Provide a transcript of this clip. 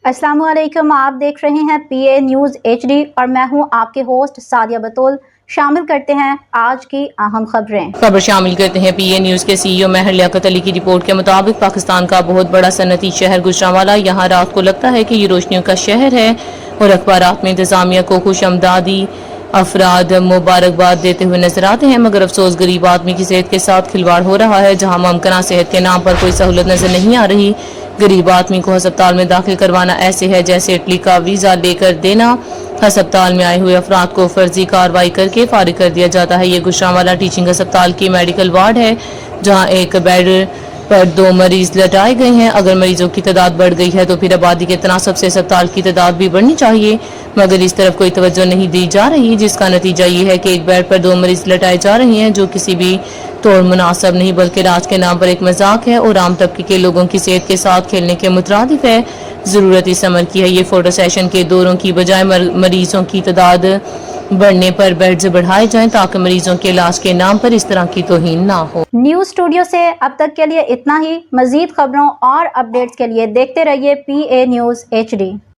अस्सलाम वालेकुम, आप देख रहे हैं PA न्यूज़ HD और मैं हूं आपके होस्ट सादिया बतूल। शामिल करते हैं आज की अहम खबर शामिल करते हैं PA न्यूज़ के CEO महर लियाकत अली की रिपोर्ट के मुताबिक पाकिस्तान का बहुत बड़ा सनती शहर गुजरांवाला यहाँ रात को लगता है कि ये रोशनियों का शहर है और अखबारात में इंतजामिया को खुशआमदादी अफराद मुबारकबाद देते हुए नजर आते हैं, मगर अफसोस गरीब आदमी की सेहत के साथ खिलवाड़ हो रहा है। जहां मुमकिन सेहत के नाम पर कोई सहूलत नजर नहीं आ रही, गरीब आदमी को अस्पताल में दाखिल करवाना ऐसे है जैसे इटली का वीज़ा लेकर देना। अस्पताल में आए हुए अफराद को फर्जी कार्रवाई करके फारिग कर दिया जाता है। ये गुजरांवाला टीचिंग अस्पताल की मेडिकल वार्ड है जहां एक बेड पर 2 मरीज लटाए गए हैं। अगर मरीजों की तादाद बढ़ गई है तो फिर आबादी के तनासब से अस्पताल की तादाद भी बढ़नी चाहिए, मगर इस तरफ कोई तवज्जो नहीं दी जा रही, जिसका नतीजा ये है कि एक बेड पर 2 मरीज लटाए जा रहे हैं, जो किसी भी तौर मुनासिब नहीं बल्कि राज के नाम पर एक मजाक है और आम तबके के लोगों की सेहत के साथ खेलने के मुतरादिफ है। ज़रूरत इस अमर की है ये फोटो सेशन के दौरों की बजाय मरीजों की तादाद बढ़ने पर बेड्स बढ़ाए जाएं ताकि मरीजों के इलाज के नाम पर इस तरह की तौहीन ना हो। न्यूज़ स्टूडियो से अब तक के लिए इतना ही। मजीद खबरों और अपडेट्स के लिए देखते रहिए PA न्यूज़ HD।